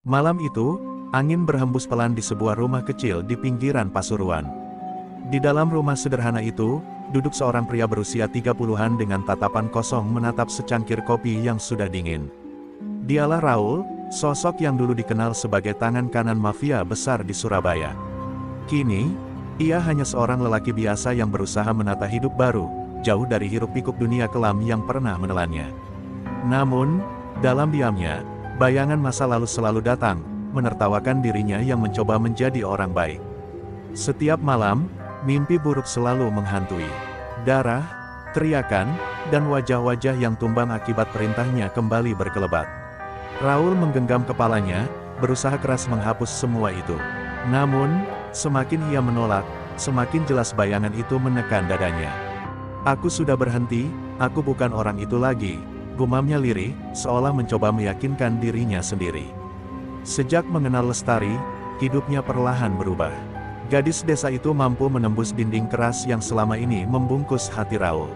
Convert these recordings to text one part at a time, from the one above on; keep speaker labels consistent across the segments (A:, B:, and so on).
A: Malam itu, angin berhembus pelan di sebuah rumah kecil di pinggiran Pasuruan. Di dalam rumah sederhana itu, duduk seorang pria berusia 30-an dengan tatapan kosong menatap secangkir kopi yang sudah dingin. Dialah Raul, sosok yang dulu dikenal sebagai tangan kanan mafia besar di Surabaya. Kini, ia hanya seorang lelaki biasa yang berusaha menata hidup baru, jauh dari hiruk-pikuk dunia kelam yang pernah menelannya. Namun, dalam diamnya, bayangan masa lalu selalu datang, menertawakan dirinya yang mencoba menjadi orang baik. Setiap malam, mimpi buruk selalu menghantui. Darah, teriakan, dan wajah-wajah yang tumbang akibat perintahnya kembali berkelebat. Raul menggenggam kepalanya, berusaha keras menghapus semua itu. Namun, semakin ia menolak, semakin jelas bayangan itu menekan dadanya. "Aku sudah berhenti, aku bukan orang itu lagi," gumamnya lirih, seolah mencoba meyakinkan dirinya sendiri. Sejak mengenal Lestari, hidupnya perlahan berubah. Gadis desa itu mampu menembus dinding keras yang selama ini membungkus hati Raul.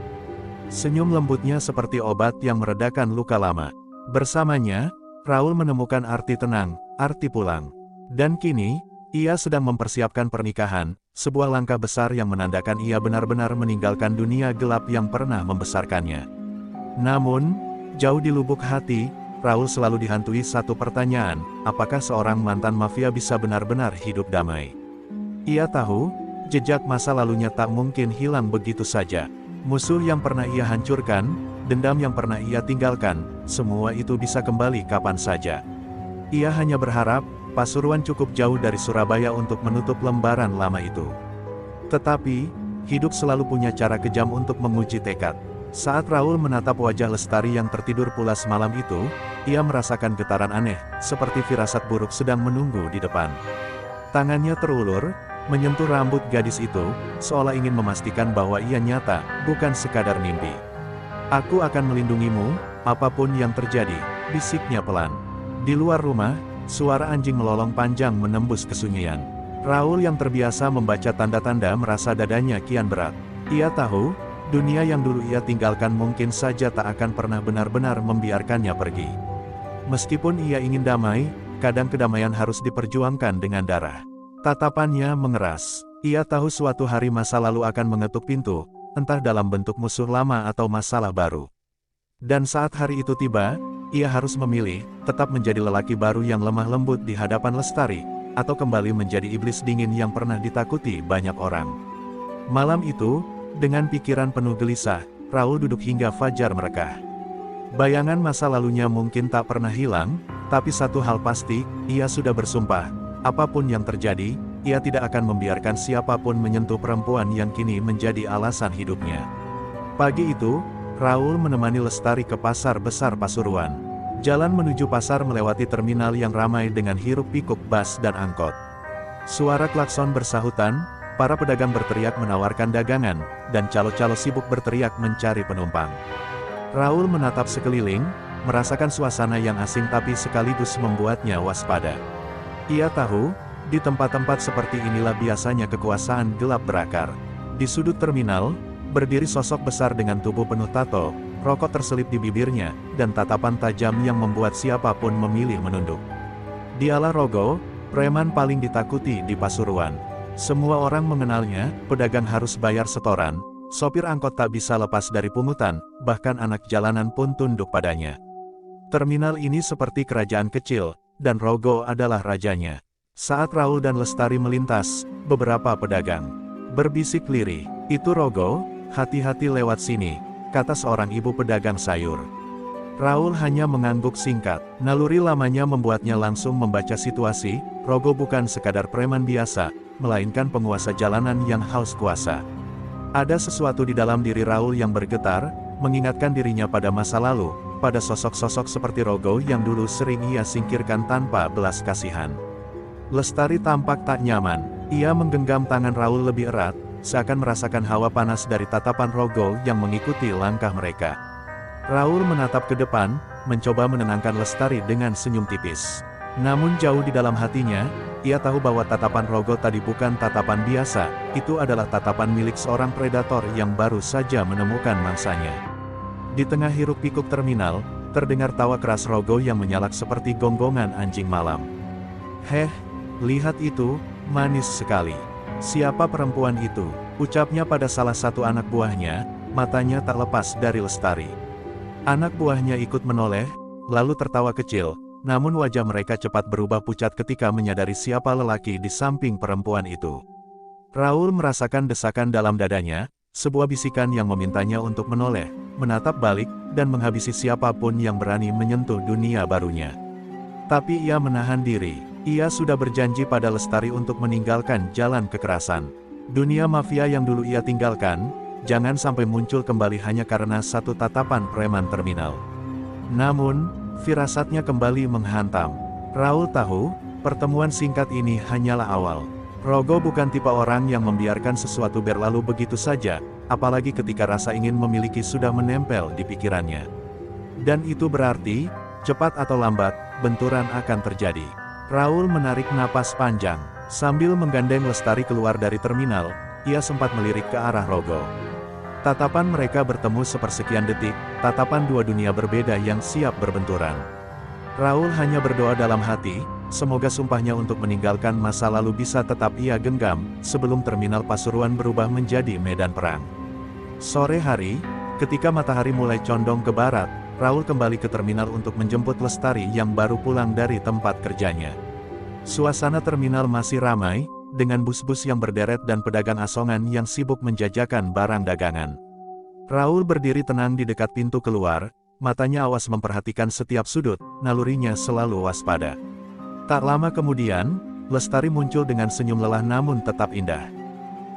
A: Senyum lembutnya seperti obat yang meredakan luka lama. Bersamanya, Raul menemukan arti tenang, arti pulang. Dan kini, ia sedang mempersiapkan pernikahan, sebuah langkah besar yang menandakan ia benar-benar meninggalkan dunia gelap yang pernah membesarkannya. Namun, jauh di lubuk hati, Raul selalu dihantui satu pertanyaan, apakah seorang mantan mafia bisa benar-benar hidup damai? Ia tahu, jejak masa lalunya tak mungkin hilang begitu saja. Musuh yang pernah ia hancurkan, dendam yang pernah ia tinggalkan, semua itu bisa kembali kapan saja. Ia hanya berharap, Pasuruan cukup jauh dari Surabaya untuk menutup lembaran lama itu. Tetapi, hidup selalu punya cara kejam untuk menguji tekad. Saat Raul menatap wajah Lestari yang tertidur pulas malam itu, ia merasakan getaran aneh, seperti firasat buruk sedang menunggu di depan. Tangannya terulur, menyentuh rambut gadis itu, seolah ingin memastikan bahwa ia nyata, bukan sekadar mimpi. "Aku akan melindungimu, apapun yang terjadi," bisiknya pelan. Di luar rumah, suara anjing melolong panjang menembus kesunyian. Raul yang terbiasa membaca tanda-tanda merasa dadanya kian berat. Ia tahu, dunia yang dulu ia tinggalkan mungkin saja tak akan pernah benar-benar membiarkannya pergi. Meskipun ia ingin damai, kadang kedamaian harus diperjuangkan dengan darah. Tatapannya mengeras. Ia tahu suatu hari masa lalu akan mengetuk pintu, entah dalam bentuk musuh lama atau masalah baru. Dan saat hari itu tiba, ia harus memilih, tetap menjadi lelaki baru yang lemah lembut di hadapan Lestari, atau kembali menjadi iblis dingin yang pernah ditakuti banyak orang. Malam itu, dengan pikiran penuh gelisah, Raul duduk hingga fajar merekah. Bayangan masa lalunya mungkin tak pernah hilang, tapi satu hal pasti, ia sudah bersumpah, apapun yang terjadi, ia tidak akan membiarkan siapapun menyentuh perempuan yang kini menjadi alasan hidupnya. Pagi itu, Raul menemani Lestari ke pasar besar Pasuruan. Jalan menuju pasar melewati terminal yang ramai dengan hiruk-pikuk bus dan angkot. Suara klakson bersahutan, para pedagang berteriak menawarkan dagangan, dan calo-calo sibuk berteriak mencari penumpang. Raul menatap sekeliling, merasakan suasana yang asing tapi sekaligus membuatnya waspada. Ia tahu, di tempat-tempat seperti inilah biasanya kekuasaan gelap berakar. Di sudut terminal, berdiri sosok besar dengan tubuh penuh tato, rokok terselip di bibirnya, dan tatapan tajam yang membuat siapapun memilih menunduk. Dialah Rogo, preman paling ditakuti di Pasuruan. Semua orang mengenalnya, pedagang harus bayar setoran, sopir angkot tak bisa lepas dari pungutan, bahkan anak jalanan pun tunduk padanya. Terminal ini seperti kerajaan kecil, dan Rogo adalah rajanya. Saat Raul dan Lestari melintas, beberapa pedagang berbisik lirih, "Itu Rogo, hati-hati lewat sini," kata seorang ibu pedagang sayur. Raul hanya mengangguk singkat. Naluri lamanya membuatnya langsung membaca situasi, Rogo bukan sekadar preman biasa, melainkan penguasa jalanan yang haus kuasa. Ada sesuatu di dalam diri Raul yang bergetar, mengingatkan dirinya pada masa lalu, pada sosok-sosok seperti Rogo yang dulu sering ia singkirkan tanpa belas kasihan. Lestari tampak tak nyaman. Ia menggenggam tangan Raul lebih erat, seakan merasakan hawa panas dari tatapan Rogo yang mengikuti langkah mereka. Raul menatap ke depan, mencoba menenangkan Lestari dengan senyum tipis. Namun jauh di dalam hatinya, ia tahu bahwa tatapan Rogo tadi bukan tatapan biasa, itu adalah tatapan milik seorang predator yang baru saja menemukan mangsanya. Di tengah hiruk-pikuk terminal, terdengar tawa keras Rogo yang menyalak seperti gonggongan anjing malam. "Heh, lihat itu, manis sekali. Siapa perempuan itu?" ucapnya pada salah satu anak buahnya, matanya tak lepas dari Lestari. Anak buahnya ikut menoleh, lalu tertawa kecil, namun wajah mereka cepat berubah pucat ketika menyadari siapa lelaki di samping perempuan itu. Raul merasakan desakan dalam dadanya, sebuah bisikan yang memintanya untuk menoleh, menatap balik, dan menghabisi siapapun yang berani menyentuh dunia barunya. Tapi ia menahan diri. Ia sudah berjanji pada Lestari untuk meninggalkan jalan kekerasan. Dunia mafia yang dulu ia tinggalkan, jangan sampai muncul kembali hanya karena satu tatapan preman terminal. Namun, firasatnya kembali menghantam. Raul tahu, pertemuan singkat ini hanyalah awal. Rogo bukan tipe orang yang membiarkan sesuatu berlalu begitu saja, apalagi ketika rasa ingin memiliki sudah menempel di pikirannya. Dan itu berarti, cepat atau lambat, benturan akan terjadi. Raul menarik napas panjang. Sambil menggandeng Lestari keluar dari terminal, ia sempat melirik ke arah Rogo. Tatapan mereka bertemu sepersekian detik, tatapan dua dunia berbeda yang siap berbenturan. Raul hanya berdoa dalam hati, semoga sumpahnya untuk meninggalkan masa lalu bisa tetap ia genggam, sebelum terminal Pasuruan berubah menjadi medan perang. Sore hari, ketika matahari mulai condong ke barat, Raul kembali ke terminal untuk menjemput Lestari yang baru pulang dari tempat kerjanya. Suasana terminal masih ramai, dengan bus-bus yang berderet dan pedagang asongan yang sibuk menjajakan barang dagangan. Raul berdiri tenang di dekat pintu keluar, matanya awas memperhatikan setiap sudut, nalurinya selalu waspada. Tak lama kemudian, Lestari muncul dengan senyum lelah namun tetap indah.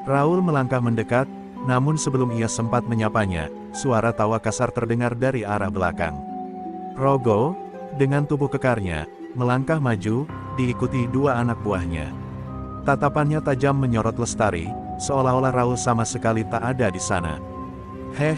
A: Raul melangkah mendekat, namun sebelum ia sempat menyapanya, suara tawa kasar terdengar dari arah belakang. Rogo, dengan tubuh kekarnya, melangkah maju, diikuti dua anak buahnya. Tatapannya tajam menyorot Lestari, seolah-olah Raul sama sekali tak ada di sana. "Heh,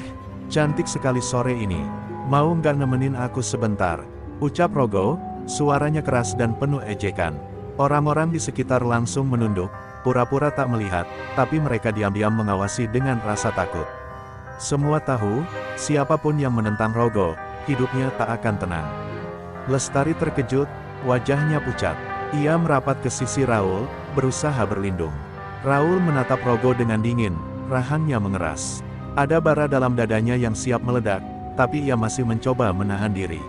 A: cantik sekali sore ini. Mau nggak nemenin aku sebentar?" ucap Rogo, suaranya keras dan penuh ejekan. Orang-orang di sekitar langsung menunduk, pura-pura tak melihat, tapi mereka diam-diam mengawasi dengan rasa takut. Semua tahu, siapapun yang menentang Rogo, hidupnya tak akan tenang. Lestari terkejut, wajahnya pucat. Ia merapat ke sisi Raul, berusaha berlindung. Raul menatap Rogo dengan dingin, rahangnya mengeras. Ada bara dalam dadanya yang siap meledak, tapi ia masih mencoba menahan diri.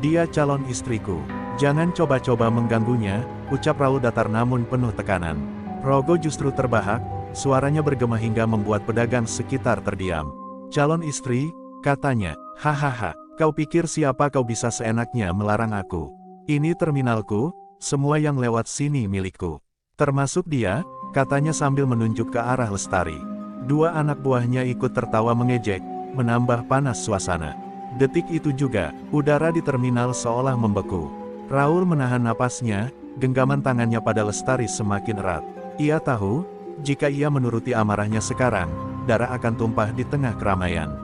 A: "Dia calon istriku. Jangan coba-coba mengganggunya," ucap Raul datar namun penuh tekanan. Rogo justru terbahak, suaranya bergema hingga membuat pedagang sekitar terdiam. "Calon istri," katanya, "hahaha, kau pikir siapa kau bisa seenaknya melarang aku? Ini terminalku, semua yang lewat sini milikku. Termasuk dia," katanya sambil menunjuk ke arah Lestari. Dua anak buahnya ikut tertawa mengejek, menambah panas suasana. Detik itu juga, udara di terminal seolah membeku. Raul menahan napasnya, genggaman tangannya pada Lestari semakin erat. Ia tahu, jika ia menuruti amarahnya sekarang, darah akan tumpah di tengah keramaian.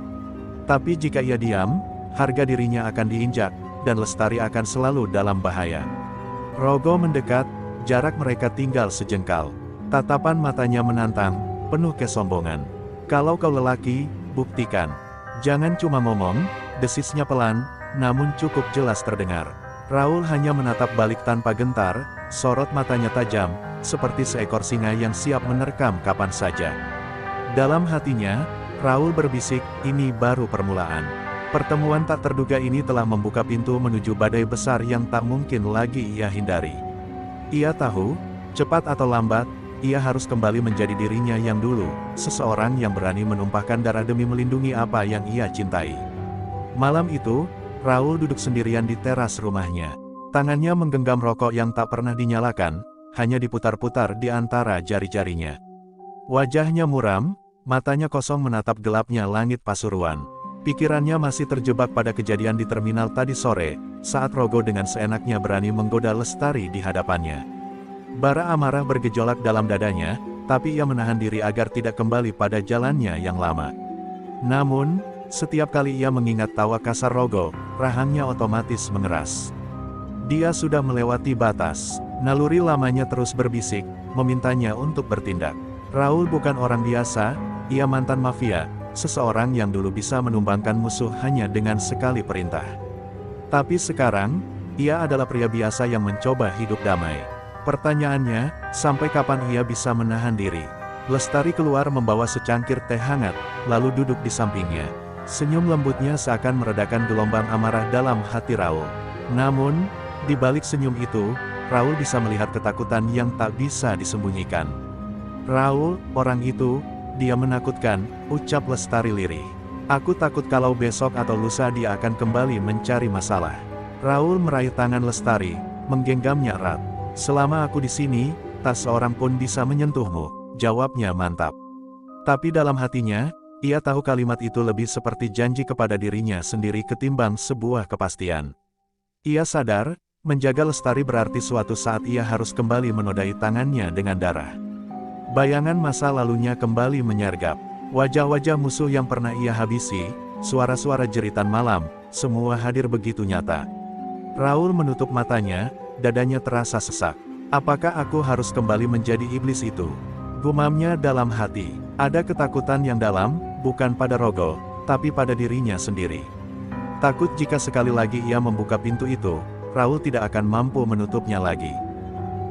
A: Tapi jika ia diam, harga dirinya akan diinjak, dan Lestari akan selalu dalam bahaya. Rogo mendekat, jarak mereka tinggal sejengkal. Tatapan matanya menantang, penuh kesombongan. "Kalau kau lelaki, buktikan. Jangan cuma ngomong," desisnya pelan, namun cukup jelas terdengar. Raul hanya menatap balik tanpa gentar, sorot matanya tajam, seperti seekor singa yang siap menerkam kapan saja. Dalam hatinya, Raul berbisik, ini baru permulaan. Pertemuan tak terduga ini telah membuka pintu menuju badai besar yang tak mungkin lagi ia hindari. Ia tahu, cepat atau lambat, ia harus kembali menjadi dirinya yang dulu, seseorang yang berani menumpahkan darah demi melindungi apa yang ia cintai. Malam itu, Raul duduk sendirian di teras rumahnya. Tangannya menggenggam rokok yang tak pernah dinyalakan, hanya diputar-putar di antara jari-jarinya. Wajahnya muram, matanya kosong menatap gelapnya langit Pasuruan. Pikirannya masih terjebak pada kejadian di terminal tadi sore, saat Rogo dengan seenaknya berani menggoda Lestari di hadapannya. Bara amarah bergejolak dalam dadanya, tapi ia menahan diri agar tidak kembali pada jalannya yang lama. Namun, setiap kali ia mengingat tawa kasar Rogo, rahangnya otomatis mengeras. Dia sudah melewati batas, naluri lamanya terus berbisik, memintanya untuk bertindak. Raul bukan orang biasa, ia mantan mafia, seseorang yang dulu bisa menumbangkan musuh hanya dengan sekali perintah. Tapi sekarang, Ia adalah pria biasa yang mencoba hidup damai. Pertanyaannya, sampai kapan ia bisa menahan diri? Lestari keluar membawa secangkir teh hangat, lalu duduk di sampingnya. Senyum lembutnya seakan meredakan gelombang amarah dalam hati Raul. Namun, di balik senyum itu, Raul bisa melihat ketakutan yang tak bisa disembunyikan. "Raul, orang itu, dia menakutkan," ucap Lestari lirih. "Aku takut kalau besok atau lusa dia akan kembali mencari masalah." Raul meraih tangan Lestari, menggenggamnya erat. "Selama aku di sini, tak seorang pun bisa menyentuhmu," jawabnya mantap. Tapi dalam hatinya, ia tahu kalimat itu lebih seperti janji kepada dirinya sendiri ketimbang sebuah kepastian. Ia sadar, menjaga Lestari berarti suatu saat ia harus kembali menodai tangannya dengan darah. Bayangan masa lalunya kembali menyergap. Wajah-wajah musuh yang pernah ia habisi, suara-suara jeritan malam, semua hadir begitu nyata. Raul menutup matanya, dadanya terasa sesak. "Apakah aku harus kembali menjadi iblis itu?" gumamnya dalam hati. Ada ketakutan yang dalam, bukan pada Rogo, tapi pada dirinya sendiri. Takut jika sekali lagi ia membuka pintu itu, Raul tidak akan mampu menutupnya lagi.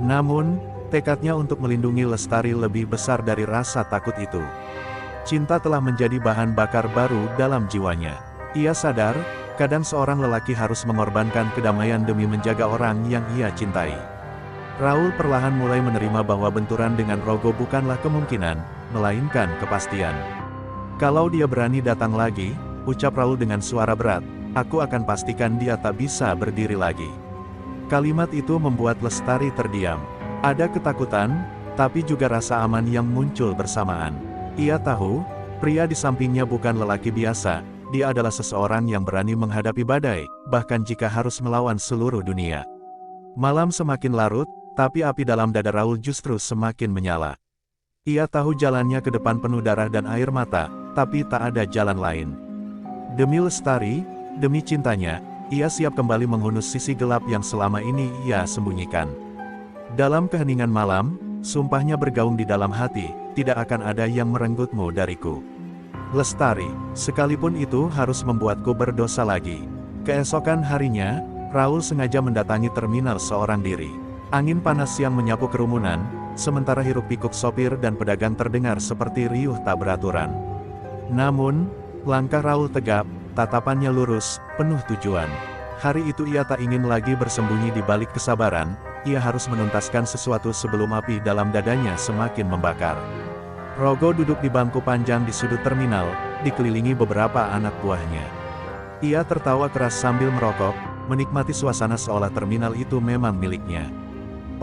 A: Namun, tekadnya untuk melindungi Lestari lebih besar dari rasa takut itu. Cinta telah menjadi bahan bakar baru dalam jiwanya. Ia sadar, kadang seorang lelaki harus mengorbankan kedamaian demi menjaga orang yang ia cintai. Raul perlahan mulai menerima bahwa benturan dengan Rogo bukanlah kemungkinan, melainkan kepastian. "Kalau dia berani datang lagi," ucap Raul dengan suara berat, "aku akan pastikan dia tak bisa berdiri lagi." Kalimat itu membuat Lestari terdiam. Ada ketakutan, tapi juga rasa aman yang muncul bersamaan. Ia tahu, pria di sampingnya bukan lelaki biasa, dia adalah seseorang yang berani menghadapi badai, bahkan jika harus melawan seluruh dunia. Malam semakin larut, tapi api dalam dada Raul justru semakin menyala. Ia tahu jalannya ke depan penuh darah dan air mata, tapi tak ada jalan lain. Demi Lestari, demi cintanya, ia siap kembali menghunus sisi gelap yang selama ini ia sembunyikan. Dalam keheningan malam, sumpahnya bergaung di dalam hati, "Tidak akan ada yang merenggutmu dariku. Lestari, sekalipun itu harus membuatku berdosa lagi." Keesokan harinya, Raul sengaja mendatangi terminal seorang diri. Angin panas yang menyapu kerumunan, sementara hiruk-pikuk sopir dan pedagang terdengar seperti riuh tak beraturan. Namun, langkah Raul tegap, tatapannya lurus, penuh tujuan. Hari itu ia tak ingin lagi bersembunyi di balik kesabaran, ia harus menuntaskan sesuatu sebelum api dalam dadanya semakin membakar. Rogo duduk di bangku panjang di sudut terminal, dikelilingi beberapa anak buahnya. Ia tertawa keras sambil merokok, menikmati suasana seolah terminal itu memang miliknya.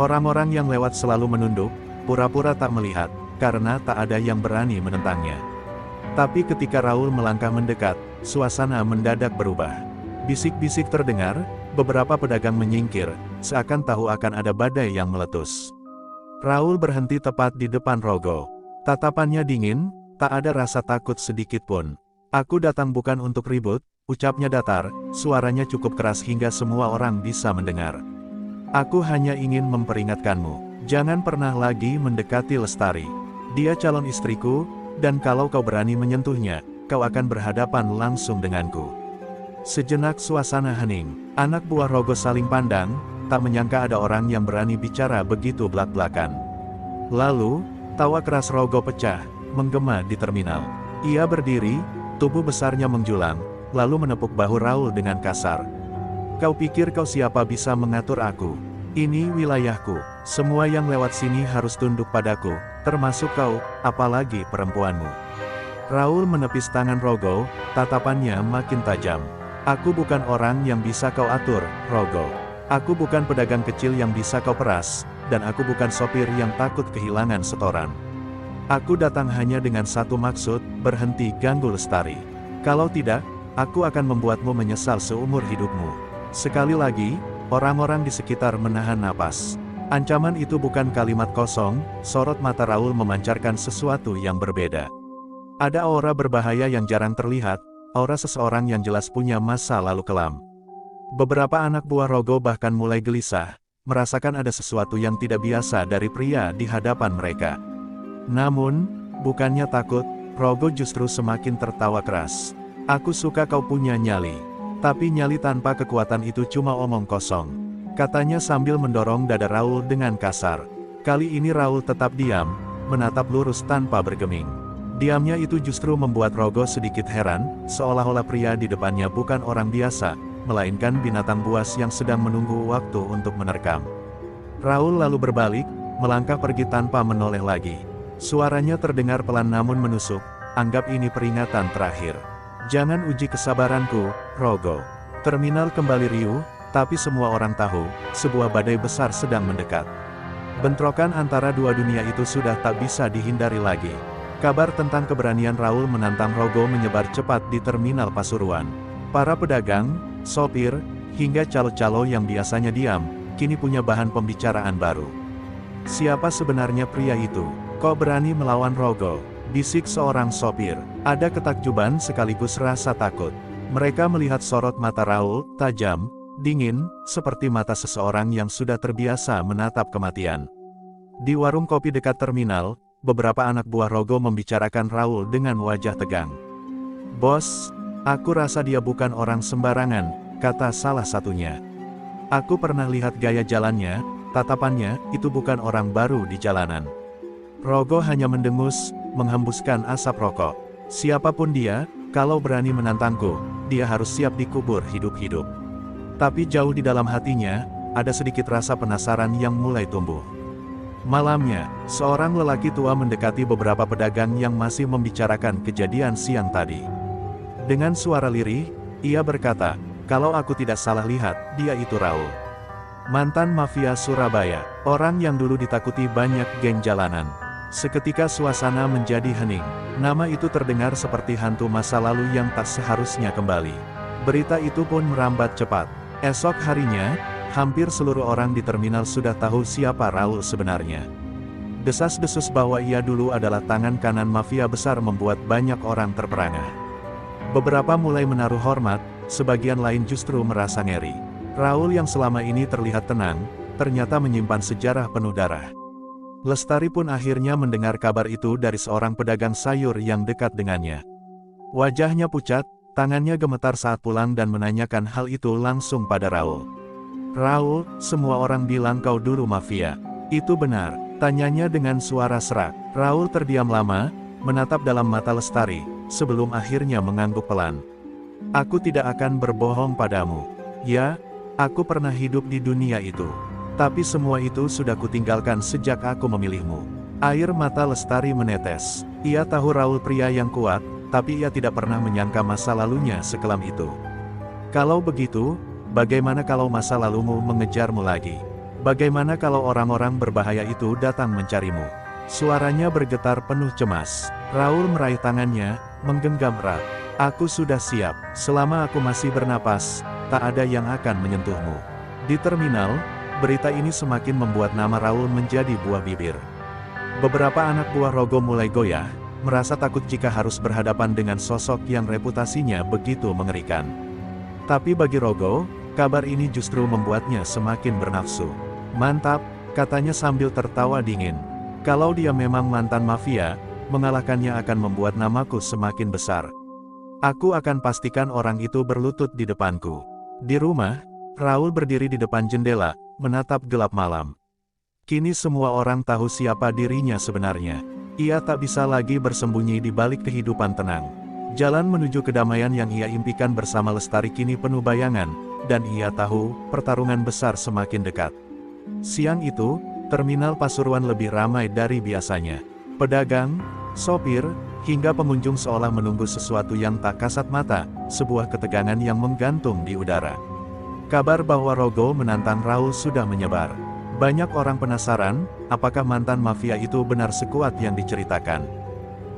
A: Orang-orang yang lewat selalu menunduk, pura-pura tak melihat, karena tak ada yang berani menentangnya. Tapi ketika Raul melangkah mendekat, suasana mendadak berubah. Bisik-bisik terdengar, beberapa pedagang menyingkir, seakan tahu akan ada badai yang meletus. Raul berhenti tepat di depan Rogo. Tatapannya dingin, tak ada rasa takut sedikit pun. "Aku datang bukan untuk ribut," ucapnya datar, suaranya cukup keras hingga semua orang bisa mendengar. "Aku hanya ingin memperingatkanmu, jangan pernah lagi mendekati Lestari. Dia calon istriku, dan kalau kau berani menyentuhnya, kau akan berhadapan langsung denganku." Sejenak suasana hening, anak buah Rogo saling pandang, tak menyangka ada orang yang berani bicara begitu belak-belakan. Lalu, tawa keras Rogo pecah, menggema di terminal. Ia berdiri, tubuh besarnya menjulang, lalu menepuk bahu Raul dengan kasar. "Kau pikir kau siapa bisa mengatur aku? Ini wilayahku, semua yang lewat sini harus tunduk padaku, termasuk kau, apalagi perempuanmu." Raul menepis tangan Rogo, tatapannya makin tajam. "Aku bukan orang yang bisa kau atur, Rogo. Aku bukan pedagang kecil yang bisa kau peras, dan aku bukan sopir yang takut kehilangan setoran. Aku datang hanya dengan satu maksud, berhenti ganggu Lestari. Kalau tidak, aku akan membuatmu menyesal seumur hidupmu." Sekali lagi, orang-orang di sekitar menahan napas. Ancaman itu bukan kalimat kosong, sorot mata Raul memancarkan sesuatu yang berbeda. Ada aura berbahaya yang jarang terlihat, aura seseorang yang jelas punya masa lalu kelam. Beberapa anak buah Rogo bahkan mulai gelisah, merasakan ada sesuatu yang tidak biasa dari pria di hadapan mereka. Namun, bukannya takut, Rogo justru semakin tertawa keras. "Aku suka kau punya nyali. Tapi nyali tanpa kekuatan itu cuma omong kosong, katanya sambil mendorong dada Raul dengan kasar. Kali ini Raul tetap diam, menatap lurus tanpa bergeming. Diamnya itu justru membuat Rogo sedikit heran, seolah-olah pria di depannya bukan orang biasa, melainkan binatang buas yang sedang menunggu waktu untuk menerkam. Raul lalu berbalik, melangkah pergi tanpa menoleh lagi. Suaranya terdengar pelan namun menusuk, anggap ini peringatan terakhir. Jangan uji kesabaranku, Rogo. Terminal kembali riuh, tapi semua orang tahu, sebuah badai besar sedang mendekat. Bentrokan antara dua dunia itu sudah tak bisa dihindari lagi. Kabar tentang keberanian Raul menantang Rogo menyebar cepat di terminal Pasuruan. Para pedagang, sopir, hingga calo-calo yang biasanya diam, kini punya bahan pembicaraan baru. Siapa sebenarnya pria itu? Kok berani melawan Rogo? Bisik seorang sopir. Ada ketakjuban sekaligus rasa takut. Mereka melihat sorot mata Raul, tajam, dingin, seperti mata seseorang yang sudah terbiasa menatap kematian. Di warung kopi dekat terminal, beberapa anak buah Rogo membicarakan Raul dengan wajah tegang. "Bos, aku rasa dia bukan orang sembarangan," kata salah satunya. "Aku pernah lihat gaya jalannya, tatapannya, itu bukan orang baru di jalanan." Rogo hanya mendengus, menghembuskan asap rokok. Siapapun dia, kalau berani menantangku, dia harus siap dikubur hidup-hidup. Tapi jauh di dalam hatinya, ada sedikit rasa penasaran yang mulai tumbuh. Malamnya, seorang lelaki tua mendekati beberapa pedagang yang masih membicarakan kejadian siang tadi. Dengan suara lirih, ia berkata, "Kalau aku tidak salah lihat, dia itu Raul. Mantan mafia Surabaya, orang yang dulu ditakuti banyak geng jalanan." Seketika suasana menjadi hening. Nama itu terdengar seperti hantu masa lalu yang tak seharusnya kembali. Berita itu pun merambat cepat. Esok harinya, hampir seluruh orang di terminal sudah tahu siapa Raul sebenarnya. Desas-desus bahwa ia dulu adalah tangan kanan mafia besar membuat banyak orang terperangah. Beberapa mulai menaruh hormat, sebagian lain justru merasa ngeri. Raul yang selama ini terlihat tenang, ternyata menyimpan sejarah penuh darah. Lestari pun akhirnya mendengar kabar itu dari seorang pedagang sayur yang dekat dengannya. Wajahnya pucat, tangannya gemetar saat pulang dan menanyakan hal itu langsung pada Raul. "Raul, semua orang bilang kau dulu mafia. Itu benar?" tanyanya dengan suara serak. Raul terdiam lama, menatap dalam mata Lestari, sebelum akhirnya mengangguk pelan. "Aku tidak akan berbohong padamu. Ya, aku pernah hidup di dunia itu. Tapi semua itu sudah kutinggalkan sejak aku memilihmu." Air mata Lestari menetes. Ia tahu Raul pria yang kuat, tapi ia tidak pernah menyangka masa lalunya sekelam itu. "Kalau begitu, bagaimana kalau masa lalumu mengejarmu lagi? Bagaimana kalau orang-orang berbahaya itu datang mencarimu?" Suaranya bergetar penuh cemas. Raul meraih tangannya, menggenggam erat. "Aku sudah siap. Selama aku masih bernapas, tak ada yang akan menyentuhmu." Di terminal, berita ini semakin membuat nama Raul menjadi buah bibir. Beberapa anak buah Rogo mulai goyah, merasa takut jika harus berhadapan dengan sosok yang reputasinya begitu mengerikan. Tapi bagi Rogo, kabar ini justru membuatnya semakin bernafsu. "Mantap," katanya sambil tertawa dingin. "Kalau dia memang mantan mafia, mengalahkannya akan membuat namaku semakin besar. Aku akan pastikan orang itu berlutut di depanku." Di rumah, Raul berdiri di depan jendela, menatap gelap malam. Kini semua orang tahu siapa dirinya sebenarnya. Ia tak bisa lagi bersembunyi di balik kehidupan tenang. Jalan menuju kedamaian yang ia impikan bersama Lestari kini penuh bayangan, dan ia tahu, pertarungan besar semakin dekat. Siang itu, terminal Pasuruan lebih ramai dari biasanya. Pedagang, sopir, hingga pengunjung seolah menunggu sesuatu yang tak kasat mata, sebuah ketegangan yang menggantung di udara. Kabar bahwa Rogo menantang Raul sudah menyebar. Banyak orang penasaran, apakah mantan mafia itu benar sekuat yang diceritakan?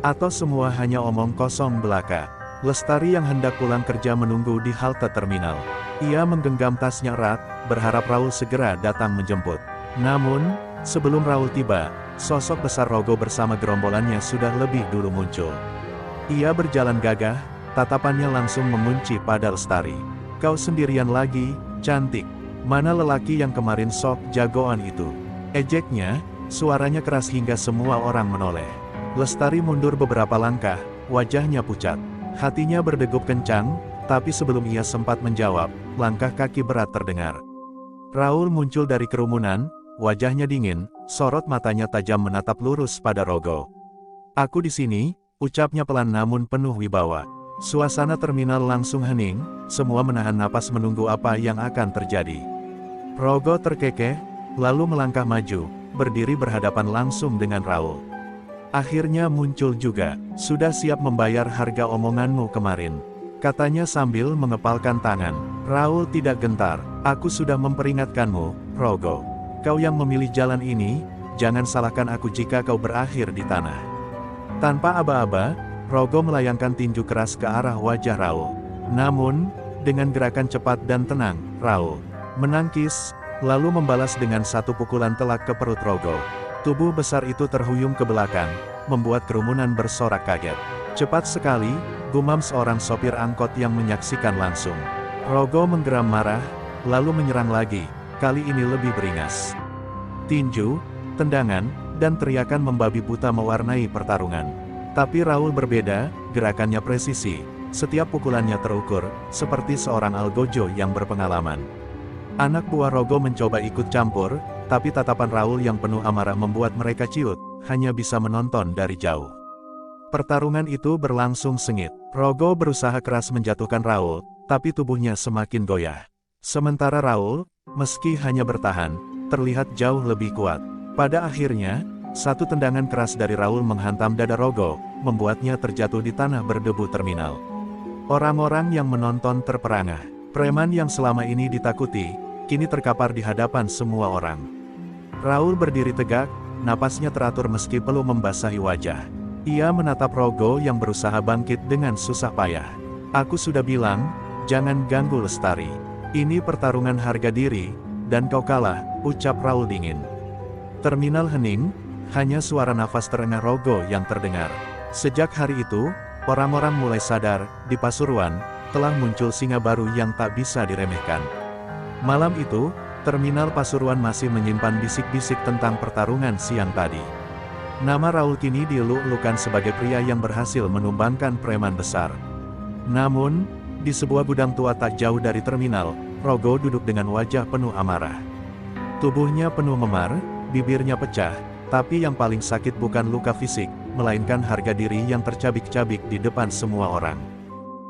A: Atau semua hanya omong kosong belaka? Lestari yang hendak pulang kerja menunggu di halte terminal. Ia menggenggam tasnya erat, berharap Raul segera datang menjemput. Namun, sebelum Raul tiba, sosok besar Rogo bersama gerombolannya sudah lebih dulu muncul. Ia berjalan gagah, tatapannya langsung mengunci pada Lestari. "Kau sendirian lagi, cantik. Mana lelaki yang kemarin sok jagoan itu?" ejeknya, suaranya keras hingga semua orang menoleh. Lestari mundur beberapa langkah, wajahnya pucat. Hatinya berdegup kencang, Tapi sebelum ia sempat menjawab, langkah kaki berat terdengar. Raul muncul dari kerumunan, wajahnya dingin, sorot matanya tajam menatap lurus pada Rogo. "Aku di sini," ucapnya pelan namun penuh wibawa. Suasana terminal langsung hening, semua menahan napas menunggu apa yang akan terjadi. Rogo terkekeh, lalu melangkah maju, berdiri berhadapan langsung dengan Raul. "Akhirnya muncul juga, sudah siap membayar harga omonganmu kemarin," katanya sambil mengepalkan tangan. Raul tidak gentar. "Aku sudah memperingatkanmu, Rogo. Kau yang memilih jalan ini, jangan salahkan aku jika kau berakhir di tanah." Tanpa aba-aba, Rogo melayangkan tinju keras ke arah wajah Raul. Namun, dengan gerakan cepat dan tenang, Raul menangkis, lalu membalas dengan satu pukulan telak ke perut Rogo. Tubuh besar itu terhuyung ke belakang, membuat kerumunan bersorak kaget. "Cepat sekali," gumam seorang sopir angkot yang menyaksikan langsung. Rogo menggeram marah, lalu menyerang lagi, kali ini lebih beringas. Tinju, tendangan, dan teriakan membabi buta mewarnai pertarungan. Tapi Raul berbeda, gerakannya presisi, setiap pukulannya terukur, seperti seorang algojo yang berpengalaman. Anak buah Rogo mencoba ikut campur, tapi tatapan Raul yang penuh amarah membuat mereka ciut, hanya bisa menonton dari jauh. Pertarungan itu berlangsung sengit. Rogo berusaha keras menjatuhkan Raul, tapi tubuhnya semakin goyah. Sementara Raul, meski hanya bertahan, terlihat jauh lebih kuat. Pada akhirnya, satu tendangan keras dari Raul menghantam dada Rogo, membuatnya terjatuh di tanah berdebu terminal. Orang-orang yang menonton terperangah. Preman yang selama ini ditakuti, kini terkapar di hadapan semua orang. Raul berdiri tegak, napasnya teratur meski belum membasahi wajah. Ia menatap Rogo yang berusaha bangkit dengan susah payah. "Aku sudah bilang, jangan ganggu Lestari. Ini pertarungan harga diri, dan kau kalah," ucap Raul dingin. Terminal hening, hanya suara nafas terengah Rogo yang terdengar. Sejak hari itu, orang-orang mulai sadar, di Pasuruan, telah muncul singa baru yang tak bisa diremehkan. Malam itu, terminal Pasuruan masih menyimpan bisik-bisik tentang pertarungan siang tadi. Nama Raul kini dieluk-elukan sebagai pria yang berhasil menumbangkan preman besar. Namun, di sebuah gudang tua tak jauh dari terminal, Rogo duduk dengan wajah penuh amarah. Tubuhnya penuh memar, bibirnya pecah, tapi yang paling sakit bukan luka fisik, melainkan harga diri yang tercabik-cabik di depan semua orang.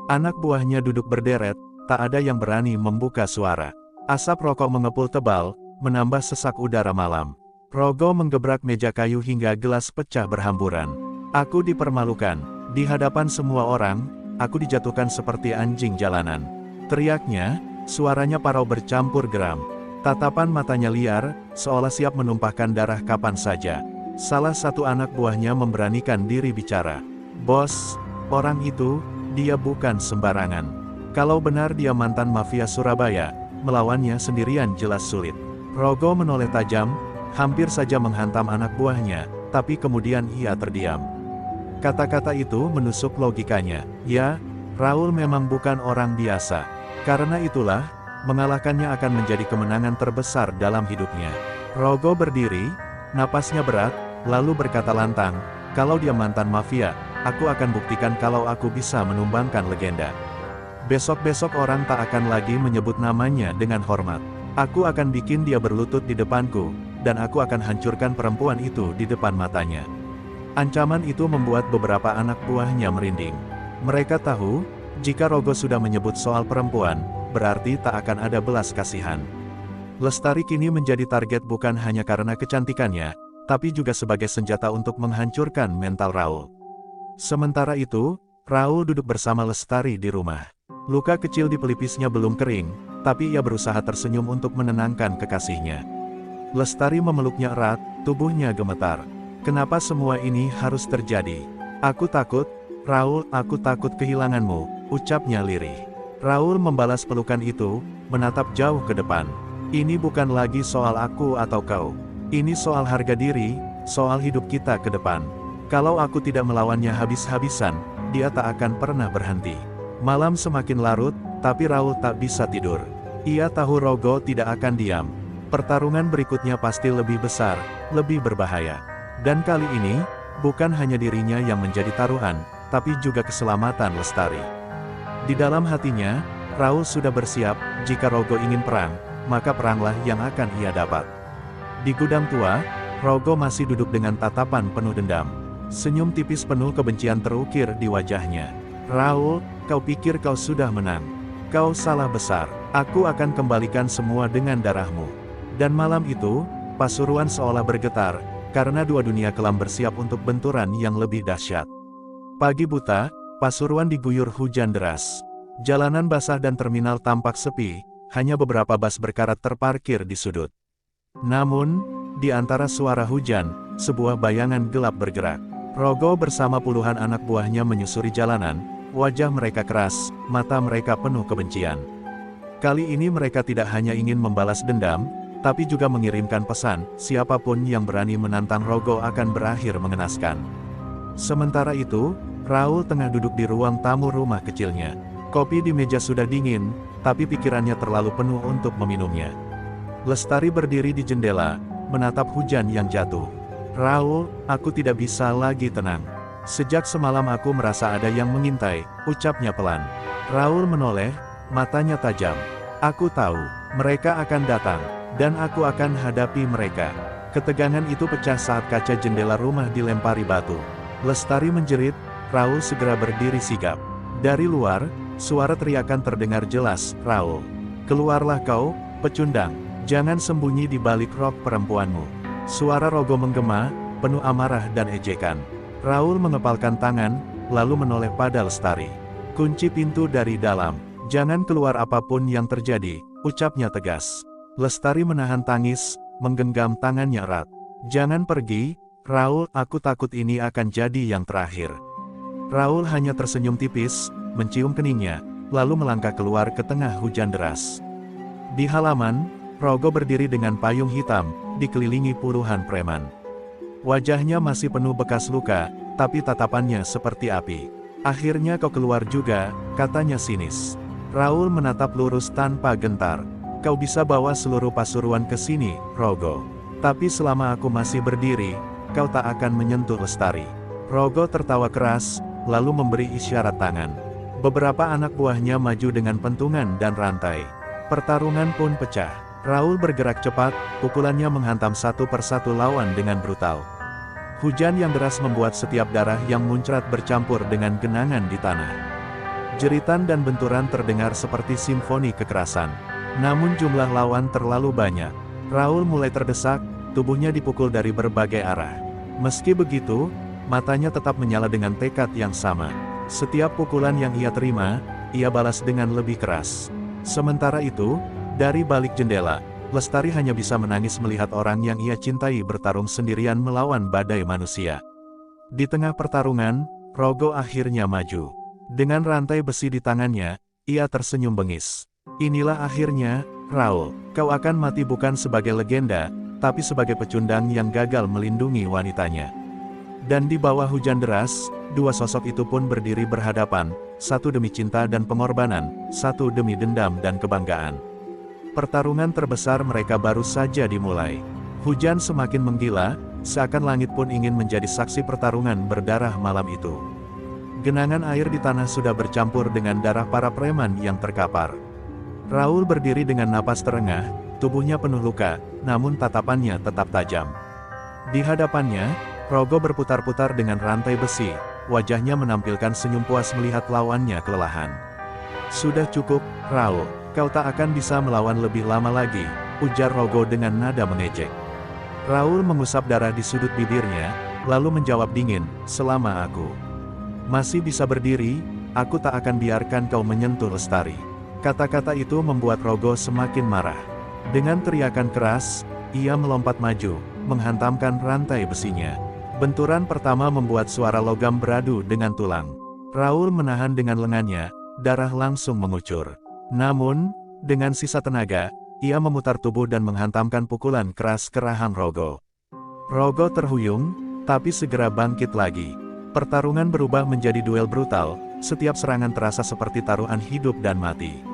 A: Anak buahnya duduk berderet, tak ada yang berani membuka suara. Asap rokok mengepul tebal, menambah sesak udara malam. Rogo menggebrak meja kayu hingga gelas pecah berhamburan. "Aku dipermalukan. Di hadapan semua orang, aku dijatuhkan seperti anjing jalanan," teriaknya, suaranya parau bercampur geram. Tatapan matanya liar, seolah siap menumpahkan darah kapan saja. Salah satu anak buahnya memberanikan diri bicara. "Bos, orang itu, dia bukan sembarangan. Kalau benar dia mantan mafia Surabaya, melawannya sendirian jelas sulit." Rogo menoleh tajam, hampir saja menghantam anak buahnya, tapi kemudian ia terdiam. Kata-kata itu menusuk logikanya. Ya, Raul memang bukan orang biasa. Karena itulah, mengalahkannya akan menjadi kemenangan terbesar dalam hidupnya. Rogo berdiri, napasnya berat, lalu berkata lantang, "Kalau dia mantan mafia, aku akan buktikan kalau aku bisa menumbangkan legenda. Besok-besok orang tak akan lagi menyebut namanya dengan hormat. Aku akan bikin dia berlutut di depanku, dan aku akan hancurkan perempuan itu di depan matanya." Ancaman itu membuat beberapa anak buahnya merinding. Mereka tahu, jika Rogo sudah menyebut soal perempuan, berarti tak akan ada belas kasihan. Lestari kini menjadi target bukan hanya karena kecantikannya, tapi juga sebagai senjata untuk menghancurkan mental Raul. Sementara itu, Raul duduk bersama Lestari di rumah. Luka kecil di pelipisnya belum kering, tapi ia berusaha tersenyum untuk menenangkan kekasihnya. Lestari memeluknya erat, tubuhnya gemetar. "Kenapa semua ini harus terjadi? Aku takut, Raul, aku takut kehilanganmu," ucapnya lirih. Raul membalas pelukan itu, menatap jauh ke depan. "Ini bukan lagi soal aku atau kau. Ini soal harga diri, soal hidup kita ke depan. Kalau aku tidak melawannya habis-habisan, dia tak akan pernah berhenti." Malam semakin larut, tapi Raul tak bisa tidur. Ia tahu Rogo tidak akan diam. Pertarungan berikutnya pasti lebih besar, lebih berbahaya. Dan kali ini, bukan hanya dirinya yang menjadi taruhan, tapi juga keselamatan Lestari. Di dalam hatinya, Raul sudah bersiap, jika Rogo ingin perang, maka peranglah yang akan ia dapat. Di gudang tua, Rogo masih duduk dengan tatapan penuh dendam. Senyum tipis penuh kebencian terukir di wajahnya. Raul, kau pikir kau sudah menang? Kau salah besar. Aku akan kembalikan semua dengan darahmu. Dan malam itu, Pasuruan seolah bergetar, karena dua dunia kelam bersiap untuk benturan yang lebih dahsyat. Pagi buta, Pasuruan diguyur hujan deras. Jalanan basah dan terminal tampak sepi, hanya beberapa bas berkarat terparkir di sudut. Namun, di antara suara hujan, sebuah bayangan gelap bergerak. Rogo bersama puluhan anak buahnya menyusuri jalanan, wajah mereka keras, mata mereka penuh kebencian. Kali ini mereka tidak hanya ingin membalas dendam, tapi juga mengirimkan pesan, siapapun yang berani menantang Rogo akan berakhir mengenaskan. Sementara itu, Raul tengah duduk di ruang tamu rumah kecilnya. Kopi di meja sudah dingin, tapi pikirannya terlalu penuh untuk meminumnya. Lestari berdiri di jendela, menatap hujan yang jatuh. Raul, aku tidak bisa lagi tenang. Sejak semalam aku merasa ada yang mengintai, ucapnya pelan. Raul menoleh, matanya tajam. Aku tahu, mereka akan datang, dan aku akan hadapi mereka. Ketegangan itu pecah saat kaca jendela rumah dilempari batu. Lestari menjerit, Raul segera berdiri sigap. Dari luar, suara teriakan terdengar jelas, Raul. Keluarlah kau, pecundang. Jangan sembunyi di balik rok perempuanmu. Suara Rogo menggema, penuh amarah dan ejekan. Raul mengepalkan tangan, lalu menoleh pada Lestari. Kunci pintu dari dalam. Jangan keluar apapun yang terjadi, ucapnya tegas. Lestari menahan tangis, menggenggam tangannya erat. Jangan pergi, Raul, aku takut ini akan jadi yang terakhir. Raul hanya tersenyum tipis, mencium keningnya, lalu melangkah keluar ke tengah hujan deras. Di halaman, Rogo berdiri dengan payung hitam, dikelilingi puluhan preman. Wajahnya masih penuh bekas luka, tapi tatapannya seperti api. Akhirnya kau keluar juga, katanya sinis. Raul menatap lurus tanpa gentar. Kau bisa bawa seluruh Pasuruan ke sini, Rogo. Tapi selama aku masih berdiri, kau tak akan menyentuh Lestari. Rogo tertawa keras, lalu memberi isyarat tangan. Beberapa anak buahnya maju dengan pentungan dan rantai. Pertarungan pun pecah. Raul bergerak cepat, pukulannya menghantam satu persatu lawan dengan brutal. Hujan yang deras membuat setiap darah yang muncrat bercampur dengan genangan di tanah. Jeritan dan benturan terdengar seperti simfoni kekerasan. Namun jumlah lawan terlalu banyak. Raul mulai terdesak, tubuhnya dipukul dari berbagai arah. Meski begitu, matanya tetap menyala dengan tekad yang sama. Setiap pukulan yang ia terima, ia balas dengan lebih keras. Sementara itu, dari balik jendela, Lestari hanya bisa menangis melihat orang yang ia cintai bertarung sendirian melawan badai manusia. Di tengah pertarungan, Rogo akhirnya maju. Dengan rantai besi di tangannya, ia tersenyum bengis. Inilah akhirnya, Raul, kau akan mati bukan sebagai legenda, tapi sebagai pecundang yang gagal melindungi wanitanya. Dan di bawah hujan deras, dua sosok itu pun berdiri berhadapan, satu demi cinta dan pengorbanan, satu demi dendam dan kebanggaan. Pertarungan terbesar mereka baru saja dimulai. Hujan semakin menggila, seakan langit pun ingin menjadi saksi pertarungan berdarah malam itu. Genangan air di tanah sudah bercampur dengan darah para preman yang terkapar. Raul berdiri dengan napas terengah, tubuhnya penuh luka, namun tatapannya tetap tajam. Di hadapannya, Rogo berputar-putar dengan rantai besi, wajahnya menampilkan senyum puas melihat lawannya kelelahan. Sudah cukup, Raul, kau tak akan bisa melawan lebih lama lagi, ujar Rogo dengan nada mengejek. Raul mengusap darah di sudut bibirnya, lalu menjawab dingin, selama aku masih bisa berdiri, aku tak akan biarkan kau menyentuh Lestari. Kata-kata itu membuat Rogo semakin marah. Dengan teriakan keras, ia melompat maju, menghantamkan rantai besinya. Benturan pertama membuat suara logam beradu dengan tulang. Raul menahan dengan lengannya, darah langsung mengucur. Namun, dengan sisa tenaga, ia memutar tubuh dan menghantamkan pukulan keras ke rahang Rogo. Rogo terhuyung, tapi segera bangkit lagi. Pertarungan berubah menjadi duel brutal, setiap serangan terasa seperti taruhan hidup dan mati.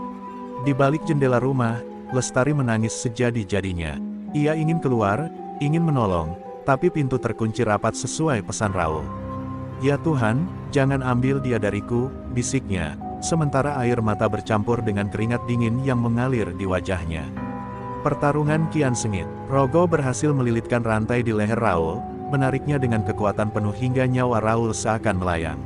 A: Di balik jendela rumah, Lestari menangis sejadi-jadinya. Ia ingin keluar, ingin menolong, tapi pintu terkunci rapat sesuai pesan Raul. Ya Tuhan, jangan ambil dia dariku, bisiknya. sementara air mata bercampur dengan keringat dingin yang mengalir di wajahnya. Pertarungan kian sengit. Rogo berhasil melilitkan rantai di leher Raul, menariknya dengan kekuatan penuh hingga nyawa Raul seakan melayang.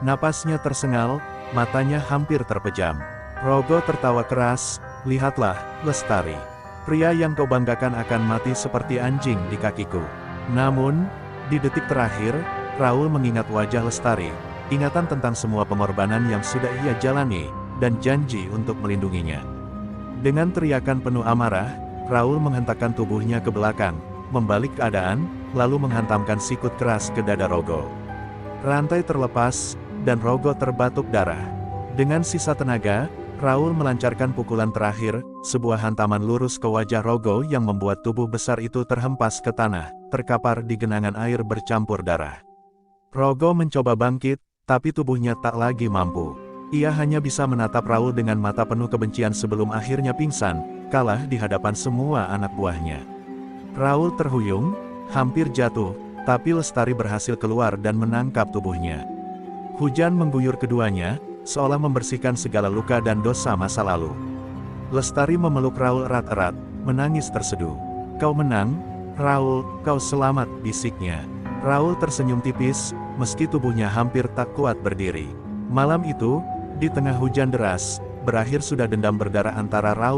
A: Napasnya tersengal, matanya hampir terpejam. Rogo tertawa keras, "Lihatlah, Lestari. Pria yang kau banggakan akan mati seperti anjing di kakiku." Namun, di detik terakhir, Raul mengingat wajah Lestari, ingatan tentang semua pengorbanan yang sudah ia jalani, dan janji untuk melindunginya. Dengan teriakan penuh amarah, Raul menghentakkan tubuhnya ke belakang, membalik keadaan, lalu menghantamkan sikut keras ke dada Rogo. Rantai terlepas, dan Rogo terbatuk darah. Dengan sisa tenaga, Raul melancarkan pukulan terakhir, sebuah hantaman lurus ke wajah Rogo yang membuat tubuh besar itu terhempas ke tanah, terkapar di genangan air bercampur darah. Rogo mencoba bangkit, tapi tubuhnya tak lagi mampu. Ia hanya bisa menatap Raul dengan mata penuh kebencian sebelum akhirnya pingsan, kalah di hadapan semua anak buahnya. Raul terhuyung, hampir jatuh, tapi Lestari berhasil keluar dan menangkap tubuhnya. Hujan mengguyur keduanya, seolah membersihkan segala luka dan dosa masa lalu. Lestari memeluk Raul erat-erat, menangis terseduh. "Kau menang, Raul, kau selamat," bisiknya. Raul tersenyum tipis, meski tubuhnya hampir tak kuat berdiri. Malam itu, di tengah hujan deras, berakhir sudah dendam berdarah antara Raul